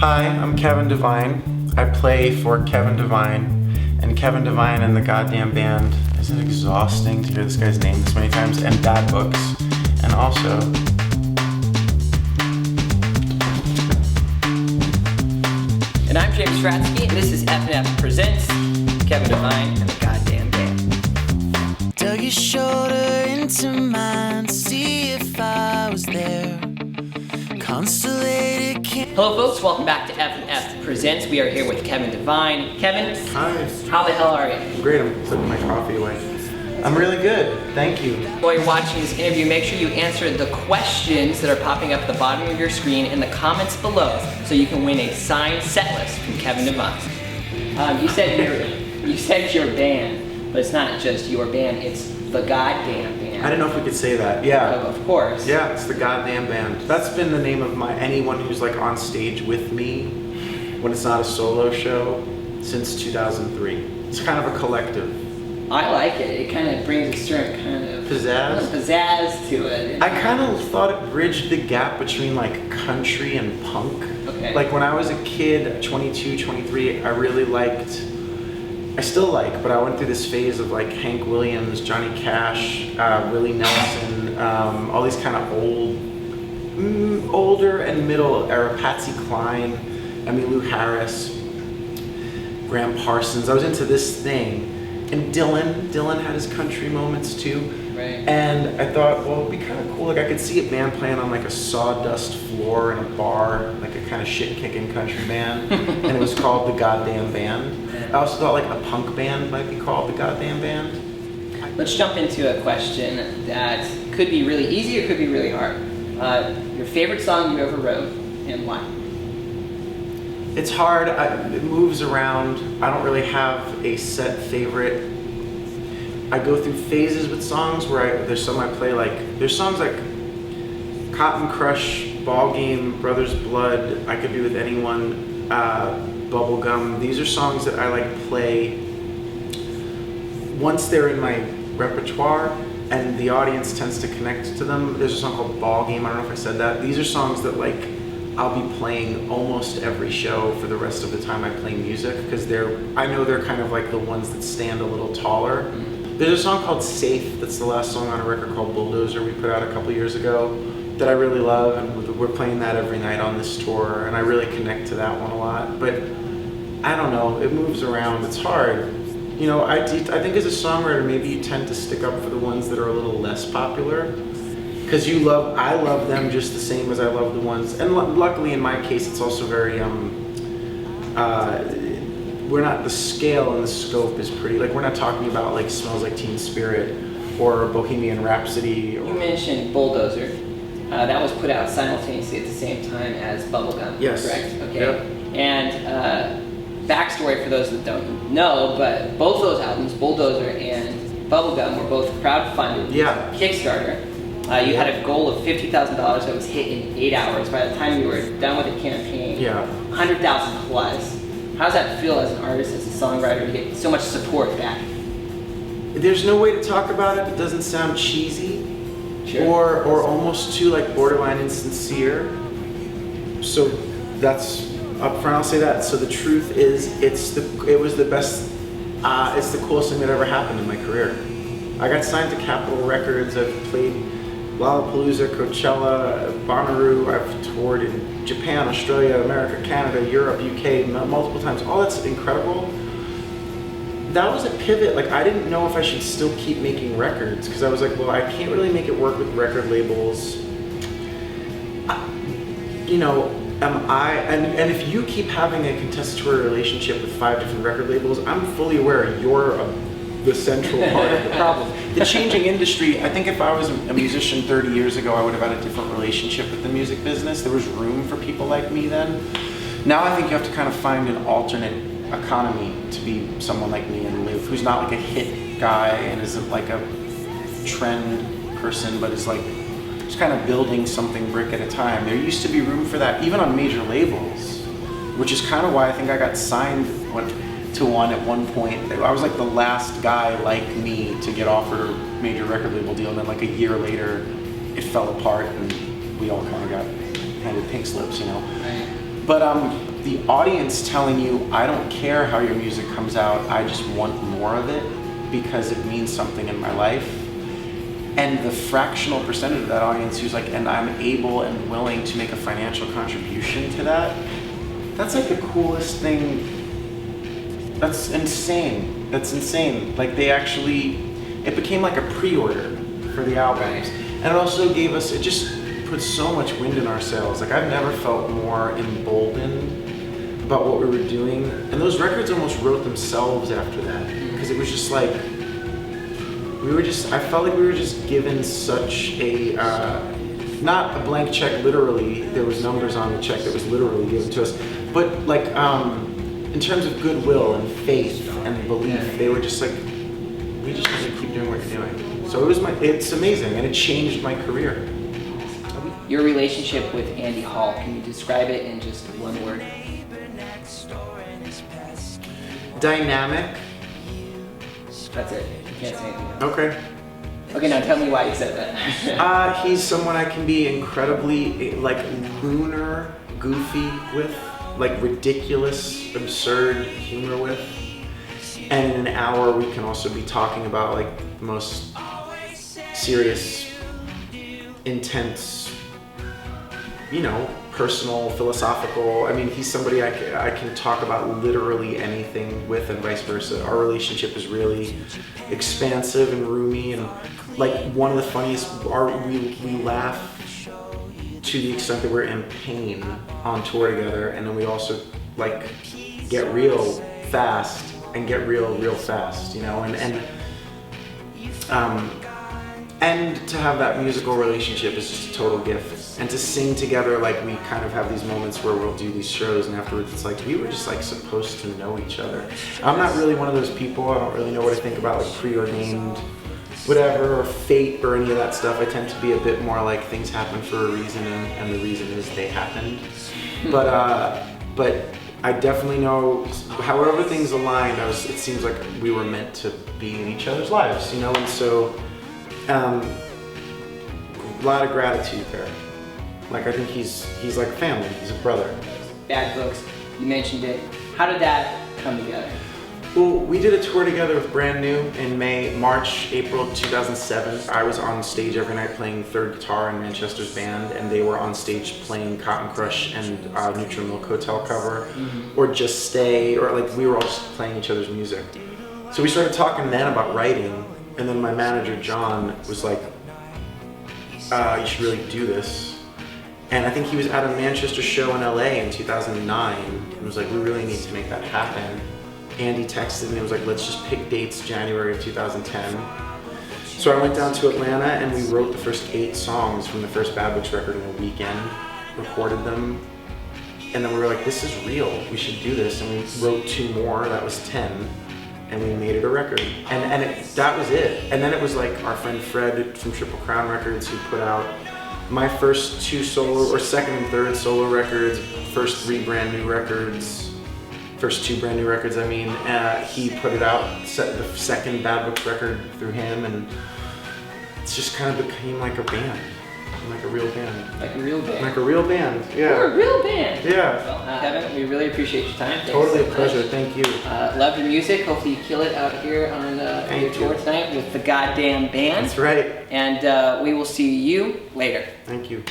Hi, I'm Kevin Devine. I play for Kevin Devine, and Kevin Devine and the goddamn band. Isn't it exhausting to hear this guy's name this many times? And Bad Books. And also, and I'm James Fratzke, and this is F&F Presents Kevin Devine and the goddamn band. Dug your shoulder into mine to see if I was there. Constellated Hello folks, welcome back to F&F Presents. We are here with Kevin Devine. Kevin, hi. How the hell are you? Great, I'm putting my coffee away. I'm really good, thank you. While you're watching this interview, make sure you answer the questions that are popping up at the bottom of your screen in the comments below so you can win a signed set list from Kevin Devine. You said your band, but it's not just your band, it's the goddamn band. I didn't know if we could say that, yeah. Of course. Yeah, it's the goddamn band. That's been the name of anyone who's like on stage with me when it's not a solo show since 2003. It's kind of a collective. I like it. It kind of brings a certain kind of pizzazz to it. I kind of thought it bridged the gap between like country and punk. Okay. Like when I was a kid, 22, 23, I still like, but I went through this phase of like Hank Williams, Johnny Cash, Willie Nelson, all these kind of older and middle era, Patsy Cline, Emmylou Harris, Graham Parsons. I was into this thing. And Dylan had his country moments too. Right. And I thought, well, it'd be kind of cool. Like I could see a band playing on like a sawdust floor in a bar, like a kind of shit-kicking country band. And it was called The Goddamn Band. I also thought like a punk band might be called The Goddamn Band. Let's jump into a question that could be really easy or could be really hard. Your favorite song you ever wrote and why? It's hard, it moves around. I don't really have a set favorite. I go through phases with songs where there's some I play like, there's songs like Cotton Crush, Ball Game, Brother's Blood, I Could Be With Anyone, Bubblegum. These are songs that I like play once they're in my repertoire and the audience tends to connect to them. There's a song called Ball Game, I don't know if I said that. These are songs that like I'll be playing almost every show for the rest of the time I play music because I know they're kind of like the ones that stand a little taller. Mm-hmm. There's a song called Safe that's the last song on a record called Bulldozer we put out a couple years ago that I really love, and we're playing that every night on this tour, and I really connect to that one a lot. But I don't know, it moves around, it's hard. You know, I think as a songwriter maybe you tend to stick up for the ones that are a little less popular. Because I love them just the same as I love the ones, and luckily in my case it's also very, the scale and the scope is pretty, like we're not talking about like Smells Like Teen Spirit or Bohemian Rhapsody. You mentioned Bulldozer, that was put out simultaneously at the same time as Bubblegum, yes. Correct? Okay. Yep. And backstory for those that don't know, but both those albums, Bulldozer and Bubblegum, were both crowdfunded. Yeah. Kickstarter. You had a goal of $50,000 that was hit in 8 hours. By the time you were done with the campaign, yeah. 100,000 plus. How does that feel as an artist, as a songwriter, to get so much support back? There's no way to talk about it that doesn't sound cheesy, sure. or almost too like borderline insincere. So that's upfront. I'll say that. So the truth is, it was the best. It's the coolest thing that ever happened in my career. I got signed to Capitol Records. I've played Lollapalooza, Coachella, Bonnaroo. I've toured in Japan, Australia, America, Canada, Europe, UK multiple times. All that's incredible. That was a pivot. Like I didn't know if I should still keep making records because I was like, well, I can't really make it work with record labels. And if you keep having a contestatory relationship with 5 different record labels, I'm fully aware you're the central part of the problem. The changing industry, I think if I was a musician 30 years ago, I would have had a different relationship with the music business. There was room for people like me then. Now I think you have to kind of find an alternate economy to be someone like me and live, who's not like a hit guy and isn't like a trend person, but is like just kind of building something brick at a time. There used to be room for that, even on major labels, which is kind of why I think I got signed to one at one point. I was like the last guy like me to get offered a major record label deal, and then like a year later it fell apart and we all kind of got handed pink slips, you know. Right. But the audience telling you, I don't care how your music comes out, I just want more of it because it means something in my life. And the fractional percentage of that audience who's like, and I'm able and willing to make a financial contribution to that, that's like the coolest thing. That's insane. That's insane. Like they actually, it became like a pre-order for the albums. And it also gave us, it just put so much wind in our sails. Like I've never felt more emboldened about what we were doing. And those records almost wrote themselves after that. Because it was just like, I felt like we were just given such a, not a blank check literally, there was numbers on the check that was literally given to us, but like in terms of goodwill and faith and belief, they were just like, we just need to keep doing what you're doing. So it's amazing, and it changed my career. Your relationship with Andy Hall, can you describe it in just one word? Dynamic. That's it. You can't say anything else. Okay. Okay, now tell me why you said that. He's someone I can be incredibly like lunar, goofy with, like ridiculous, absurd humor with. And in an hour we can also be talking about like the most serious, intense, you know, personal, philosophical. I mean, he's somebody I can talk about literally anything with, and vice versa. Our relationship is really expansive and roomy, and like one of the funniest, we laugh to the extent that we're in pain on tour together, and then we also like get real fast and get real fast, you know, and to have that musical relationship is just a total gift. And to sing together, like we kind of have these moments where we'll do these shows and afterwards it's like we were just like supposed to know each other. I'm not really one of those people, I don't really know what to think about like preordained whatever or fate or any of that stuff. I tend to be a bit more like things happen for a reason and the reason is they happened. But I definitely know however things aligned, it seems like we were meant to be in each other's lives, you know, and so a lot of gratitude there. Like I think he's like family, he's a brother. Bad Books, you mentioned it. How did that come together? Well, we did a tour together with Brand New in April 2007. I was on stage every night playing third guitar in Manchester's band, and they were on stage playing Cotton Crush and Neutral Milk Hotel cover, or Just Stay, or like we were all just playing each other's music. So we started talking then about writing, and then my manager John was like, you should really do this. And I think he was at a Manchester show in LA in 2009 and was like, we really need to make that happen. Andy texted me and was like, let's just pick dates January of 2010. So I went down to Atlanta and we wrote the first 8 songs from the first Bad Books record in a weekend, recorded them, and then we were like, this is real, we should do this. And we wrote 2 more, that was 10, and we made it a record. And that was it. And then it was like our friend Fred from Triple Crown Records who put out my first 2 solo, or second and third solo records, first 3 brand new records, first 2 brand new records, I mean. He put it out, set the second Bad Books record through him, and it's just kind of became like a band. Like a real band. Like a real band. Like a real band, yeah. We're a real band. Yeah. Well, Kevin, we really appreciate your time. Thanks Totally so a pleasure, much. thank you. Love your music. Hopefully you kill it out here on your tour tonight with the goddamn band. That's right. And we will see you later. Thank you.